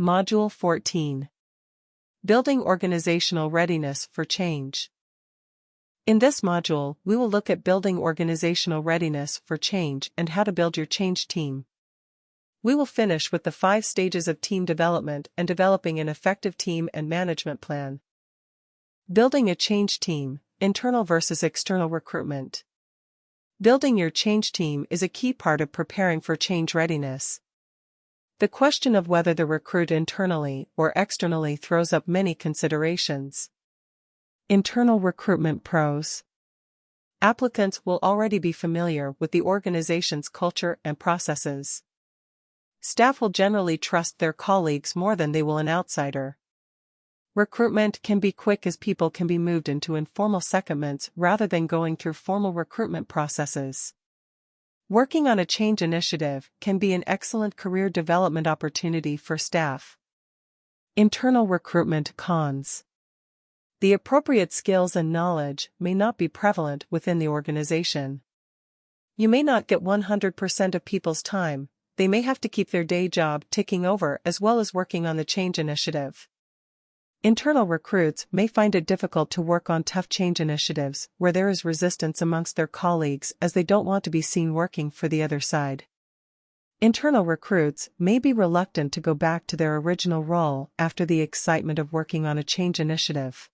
Module 14. Building Organizational Readiness for Change. In this module, we will look at building organizational readiness for change and how to build your change team. We will finish with the 5 stages of team development and developing an effective team and management plan. Building a change team, internal versus external recruitment. Building your change team is a key part of preparing for change readiness. The question of whether to recruit internally or externally throws up many considerations. Internal recruitment pros. Applicants will already be familiar with the organization's culture and processes. Staff will generally trust their colleagues more than they will an outsider. Recruitment can be quick as people can be moved into informal secondments rather than going through formal recruitment processes. Working on a change initiative can be an excellent career development opportunity for staff. Internal recruitment cons. The appropriate skills and knowledge may not be prevalent within the organization. You may not get 100% of people's time. They may have to keep their day job ticking over as well as working on the change initiative. Internal recruits may find it difficult to work on tough change initiatives where there is resistance amongst their colleagues as they don't want to be seen working for the other side. Internal recruits may be reluctant to go back to their original role after the excitement of working on a change initiative.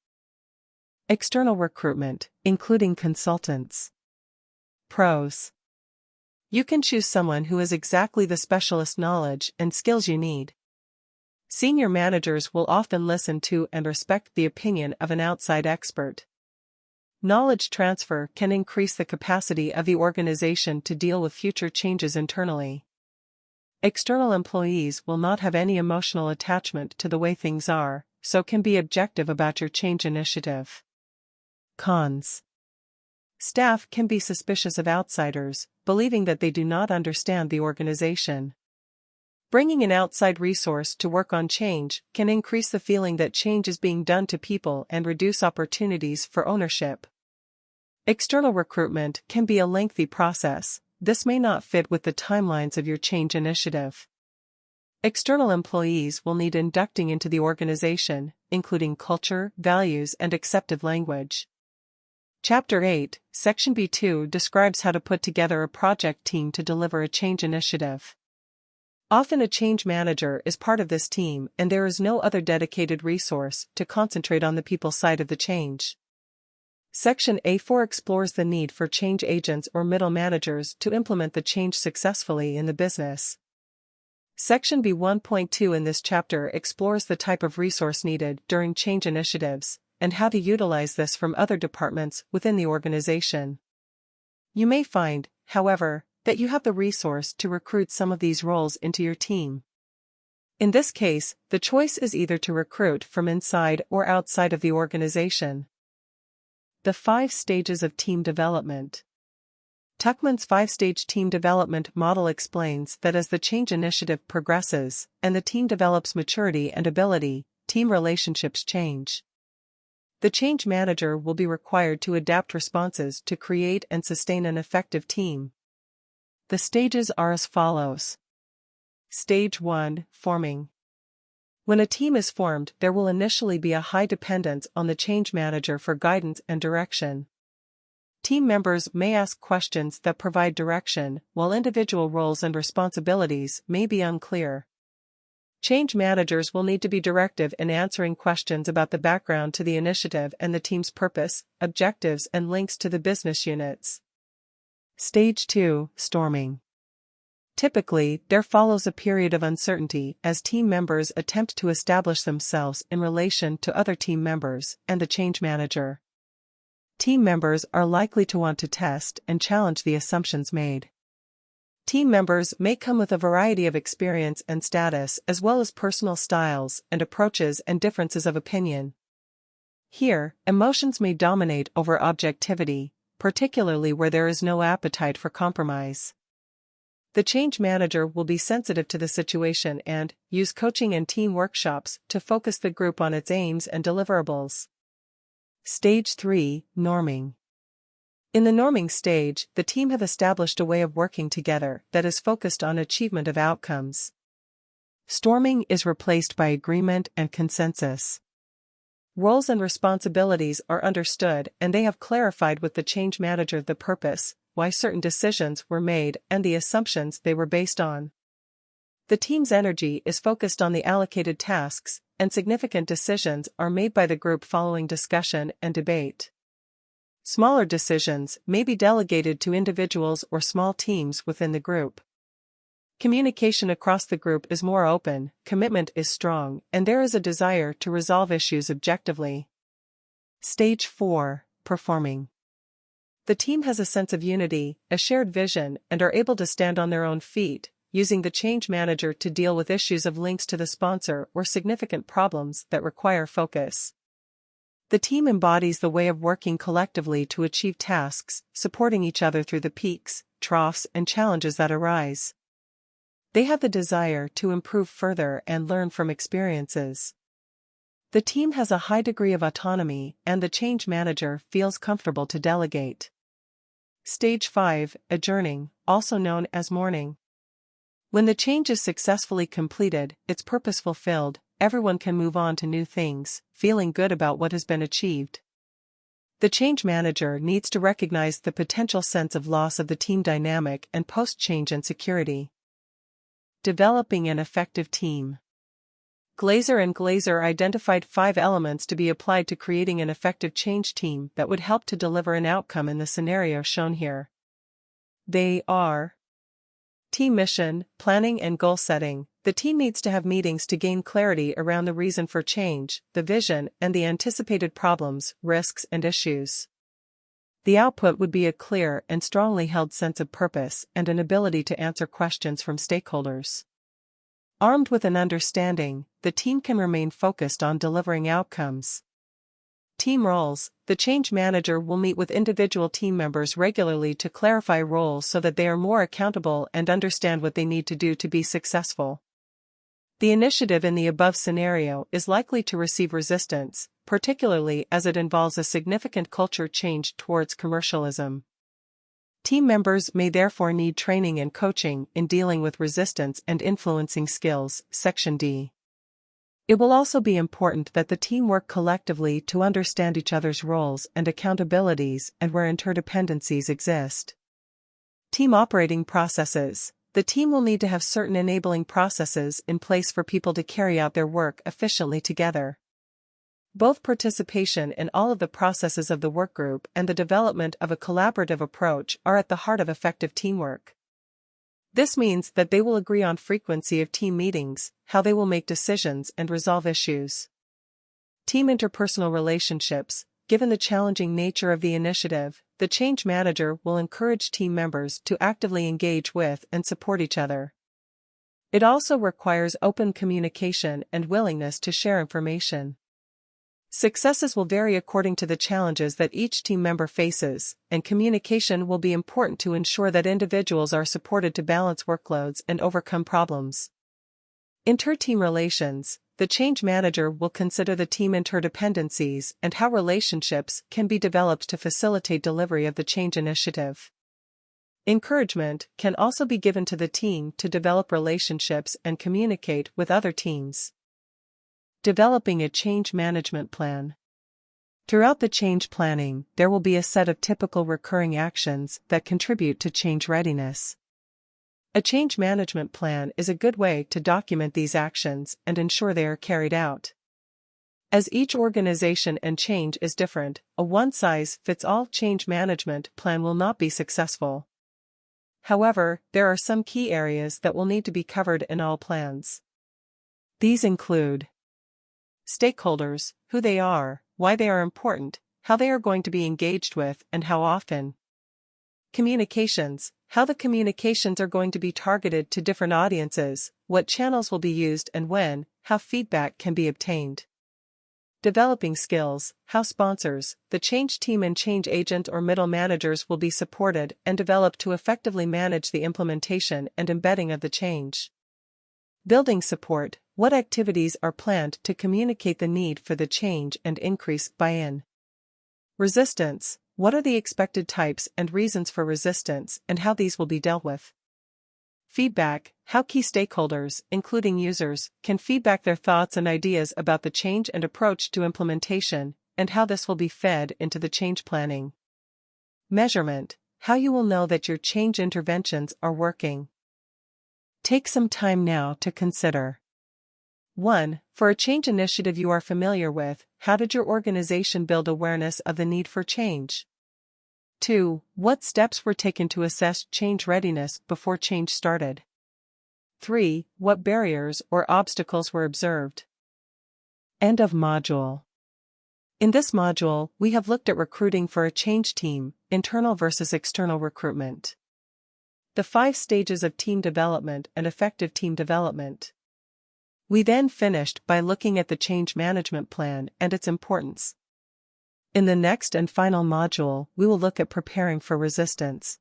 External recruitment, including consultants. Pros. You can choose someone who has exactly the specialist knowledge and skills you need. Senior managers will often listen to and respect the opinion of an outside expert. Knowledge transfer can increase the capacity of the organization to deal with future changes internally. External employees will not have any emotional attachment to the way things are, so can be objective about your change initiative. Cons. Staff can be suspicious of outsiders, believing that they do not understand the organization. Bringing an outside resource to work on change can increase the feeling that change is being done to people and reduce opportunities for ownership. External recruitment can be a lengthy process. This may not fit with the timelines of your change initiative. External employees will need inducting into the organization, including culture, values, and accepted language. Chapter 8, Section B2 describes how to put together a project team to deliver a change initiative. Often a change manager is part of this team and there is no other dedicated resource to concentrate on the people side of the change. Section A4 explores the need for change agents or middle managers to implement the change successfully in the business. Section B1.2 in this chapter explores the type of resource needed during change initiatives and how to utilize this from other departments within the organization. You may find, however, that you have the resource to recruit some of these roles into your team. In this case, the choice is either to recruit from inside or outside of the organization. The 5 stages of team development. Tuckman's 5-stage team development model explains that as the change initiative progresses and the team develops maturity and ability, team relationships change. The change manager will be required to adapt responses to create and sustain an effective team. The stages are as follows. Stage 1, Forming. When a team is formed, there will initially be a high dependence on the change manager for guidance and direction. Team members may ask questions that provide direction, while individual roles and responsibilities may be unclear. Change managers will need to be directive in answering questions about the background to the initiative and the team's purpose, objectives, and links to the business units. Stage 2, Storming. Typically, there follows a period of uncertainty as team members attempt to establish themselves in relation to other team members and the change manager. Team members are likely to want to test and challenge the assumptions made. Team members may come with a variety of experience and status as well as personal styles and approaches and differences of opinion. Here, emotions may dominate over objectivity, particularly where there is no appetite for compromise. The change manager will be sensitive to the situation and use coaching and team workshops to focus the group on its aims and deliverables. Stage 3, Norming. In the norming stage, the team have established a way of working together that is focused on achievement of outcomes. Storming is replaced by agreement and consensus. Roles and responsibilities are understood and they have clarified with the change manager the purpose, why certain decisions were made and the assumptions they were based on. The team's energy is focused on the allocated tasks, and significant decisions are made by the group following discussion and debate. Smaller decisions may be delegated to individuals or small teams within the group. Communication across the group is more open, commitment is strong, and there is a desire to resolve issues objectively. Stage 4: Performing. The team has a sense of unity, a shared vision, and are able to stand on their own feet, using the change manager to deal with issues of links to the sponsor or significant problems that require focus. The team embodies the way of working collectively to achieve tasks, supporting each other through the peaks, troughs, and challenges that arise. They have the desire to improve further and learn from experiences. The team has a high degree of autonomy, and the change manager feels comfortable to delegate. Stage 5: Adjourning, also known as mourning. When the change is successfully completed, its purpose fulfilled, everyone can move on to new things, feeling good about what has been achieved. The change manager needs to recognize the potential sense of loss of the team dynamic and post-change insecurity. Developing an effective team. Glazer and Glazer identified 5 elements to be applied to creating an effective change team that would help to deliver an outcome in the scenario shown here. They are: team mission, planning and goal setting. The team needs to have meetings to gain clarity around the reason for change, the vision, and the anticipated problems, risks, and issues. The output would be a clear and strongly held sense of purpose and an ability to answer questions from stakeholders. Armed with an understanding, the team can remain focused on delivering outcomes. Team roles. The change manager will meet with individual team members regularly to clarify roles so that they are more accountable and understand what they need to do to be successful. The initiative in the above scenario is likely to receive resistance, particularly as it involves a significant culture change towards commercialism. Team members may therefore need training and coaching in dealing with resistance and influencing skills. Section D. It will also be important that the team work collectively to understand each other's roles and accountabilities and where interdependencies exist. Team operating processes. The team will need to have certain enabling processes in place for people to carry out their work efficiently together. Both participation in all of the processes of the workgroup and the development of a collaborative approach are at the heart of effective teamwork. This means that they will agree on frequency of team meetings, how they will make decisions and resolve issues. Team interpersonal relationships. Given the challenging nature of the initiative, the change manager will encourage team members to actively engage with and support each other. It also requires open communication and willingness to share information. Successes will vary according to the challenges that each team member faces, and communication will be important to ensure that individuals are supported to balance workloads and overcome problems. Inter-team relations. The change manager will consider the team interdependencies and how relationships can be developed to facilitate delivery of the change initiative. Encouragement can also be given to the team to develop relationships and communicate with other teams. Developing a change management plan. Throughout the change planning, there will be a set of typical recurring actions that contribute to change readiness. A change management plan is a good way to document these actions and ensure they are carried out. As each organization and change is different, a one-size-fits-all change management plan will not be successful. However, there are some key areas that will need to be covered in all plans. These include stakeholders, who they are, why they are important, how they are going to be engaged with, and how often. Communications, how the communications are going to be targeted to different audiences, what channels will be used and when, how feedback can be obtained. Developing skills, how sponsors, the change team and change agent or middle managers will be supported and developed to effectively manage the implementation and embedding of the change. Building support, what activities are planned to communicate the need for the change and increase buy-in. Resistance, what are the expected types and reasons for resistance and how these will be dealt with. Feedback: how key stakeholders, including users, can feedback their thoughts and ideas about the change and approach to implementation, and how this will be fed into the change planning. Measurement: how you will know that your change interventions are working. Take some time now to consider. 1. For a change initiative you are familiar with, how did your organization build awareness of the need for change? 2. What steps were taken to assess change readiness before change started? 3. What barriers or obstacles were observed? End of module. In this module, we have looked at recruiting for a change team, internal versus external recruitment. The 5 stages of team development and effective team development. We then finished by looking at the change management plan and its importance. In the next and final module, we will look at preparing for resistance.